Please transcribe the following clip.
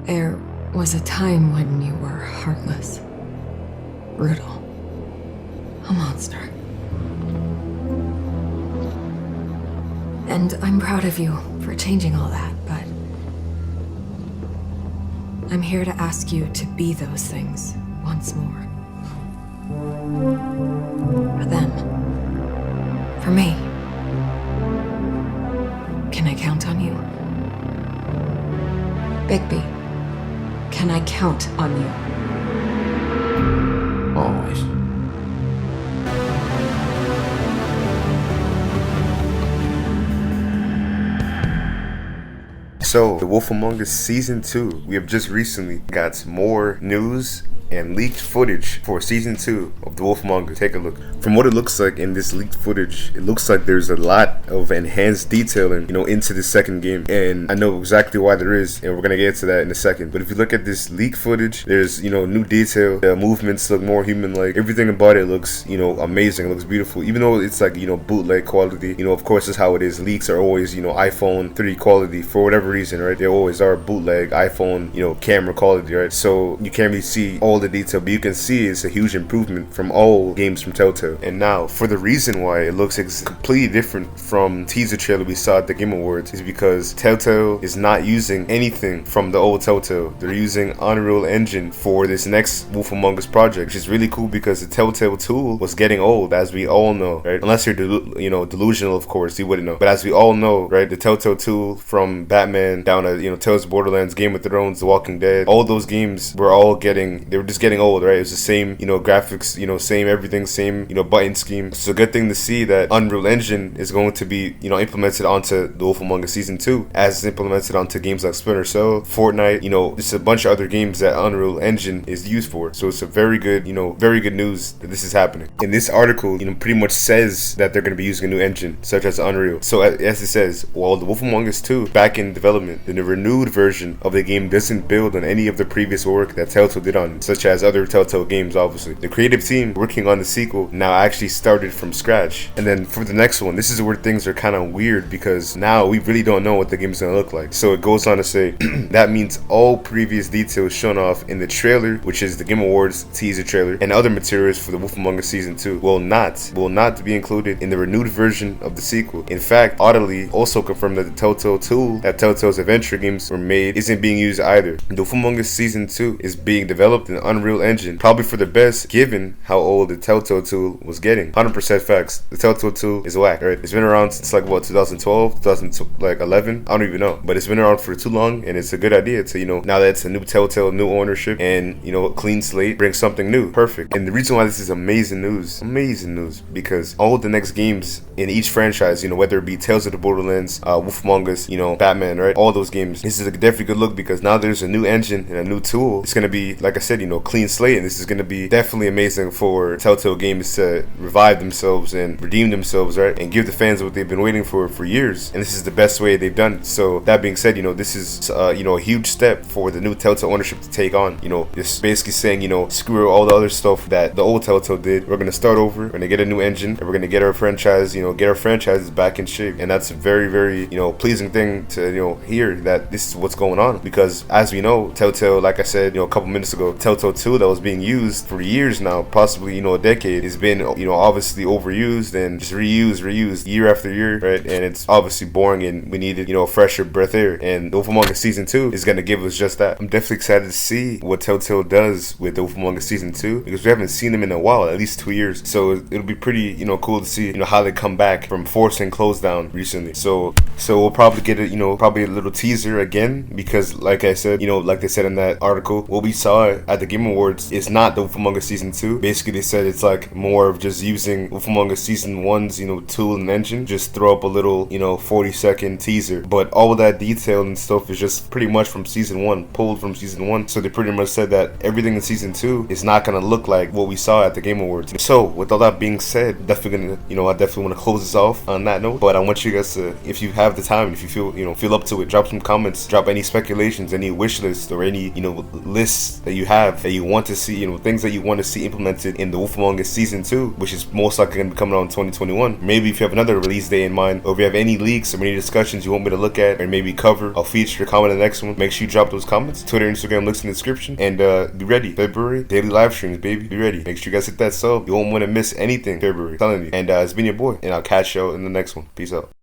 There was a time when you were heartless, brutal, a monster. And I'm proud of you for changing all that, but I'm here to ask you to be those things once more. For them. For me. Can I count on you? Bigby, can I count on you? Always. So, The Wolf Among Us Season 2, we have just recently got more news and leaked footage for Season 2 of The Wolf Among Us. Take a look. From what it looks like in this leaked footage, it looks like there's a lot of enhanced detailing, into the second game. And I know exactly why there is, and we're going to get to that in a second. But if you look at this leaked footage, there's, new detail. The movements look more human-like. Everything about it looks, amazing. It looks beautiful. Even though it's like, bootleg quality, of course that's how it is. Leaks are always, iPhone 3 quality for whatever reason, right? They always are bootleg iPhone, camera quality, right? So you can't really see all the detail, but you can see it's a huge improvement from all games from Telltale. And now, for the reason why it looks completely different from teaser trailer we saw at the Game Awards is because Telltale is not using anything from the old Telltale. They're using Unreal Engine for this next Wolf Among Us project, which is really cool because the Telltale tool was getting old, as we all know, right? Unless you're delusional, of course, you wouldn't know. But as we all know, right, the Telltale tool from Batman down to Tales of Borderlands, Game of Thrones, The Walking Dead, all those games were just getting old, right? It was the same, graphics, same everything, same, button scheme. So it's a good thing to see that Unreal Engine is going to be, implemented onto The Wolf Among Us Season 2, as it's implemented onto games like Splinter Cell, Fortnite, just a bunch of other games that Unreal Engine is used for. So it's a very good news that this is happening. And this article, pretty much says that they're going to be using a new engine, such as Unreal. So as it says, while The Wolf Among Us 2 back in development, the renewed version of the game doesn't build on any of the previous work that Telltale did on, such as other Telltale games, obviously. The creative team working on the sequel now actually started from scratch. And then for the next one, this is where things are kind of weird because now we really don't know what the game's gonna look like. So it goes on to say, that means all previous details shown off in the trailer, which is the Game Awards teaser trailer, and other materials for the Wolf Among Us Season 2 will not be included in the renewed version of the sequel. In fact, Audley also confirmed that the Telltale tool that Telltale's adventure games were made isn't being used either. The Wolf Among Us Season 2 is being developed in Unreal Engine, probably for the best given how old the Telltale tool was getting. 100% facts. The Telltale tool is whack, right? It's been around since 2012, 2011, I don't even know, but it's been around for too long, and it's a good idea to, now that it's a new Telltale, new ownership, and, clean slate, bring something new. Perfect. And the reason why this is amazing news, because all the next games in each franchise, whether it be Tales of the Borderlands, Wolf Among Us, Batman, right? All those games, this is a definitely good look because now there's a new engine and a new tool. It's going to be, like I said, clean slate, and this is going to be definitely amazing for Telltale Games to revive themselves and redeem themselves, right? And give the fans what they've been waiting for years. And this is the best way they've done it. So that being said, this is, a huge step for the new Telltale ownership to take on, just basically saying, screw all the other stuff that the old Telltale did. We're going to start over. We're going to get a new engine, and we're going to get our franchise, get our franchises back in shape. And that's a very, very, pleasing thing to, hear that this is what's going on. Because as we know, Telltale, like I said, a couple minutes ago, Telltale 2 that was being used for years now, possibly, a decade, has been, obviously overused and just reused year after year, right? And it's obviously boring, and we needed, a fresher breath air. And The Wolf Among Us Season 2 is going to give us just that. I'm definitely excited to see what Telltale does with The Wolf Among Us Season 2 because we haven't seen them in a while, at least 2 years. So it'll be pretty, cool to see, how they come back from forcing close down recently. So we'll probably get a, probably a little teaser again because, like I said, like they said in that article, what we saw at the Game Awards is not The Wolf Among Us Season 2. Basically, they said it's like more of just using Wolf Among Us Season 1's, tool and engine, just throw up a little, 40-second teaser. But all of that detail and stuff is just pretty much from Season 1, pulled from Season 1. So they pretty much said that everything in Season 2 is not going to look like what we saw at the Game Awards. So with all that being said, definitely gonna, I definitely want to close this off on that note. But I want you guys to, if you have the time, if you feel up to it, drop some comments, drop any speculations, any wish list, or any, lists that you have that you want to see, things that you want to see implemented in The Wolf Among Us Season 2, which is most likely going to be coming out in 2021. Maybe if you have another release day in mind, or if you have any leaks or any discussions you want me to look at or maybe cover, I'll feature your comment in the next one. Make sure you drop those comments. Twitter, Instagram, links in the description. And be ready. February, daily live streams, baby. Be ready. Make sure you guys hit that sub. You won't want to miss anything February. I'm telling you. And it's been your boy. And I'll catch y'all in the next one. Peace out.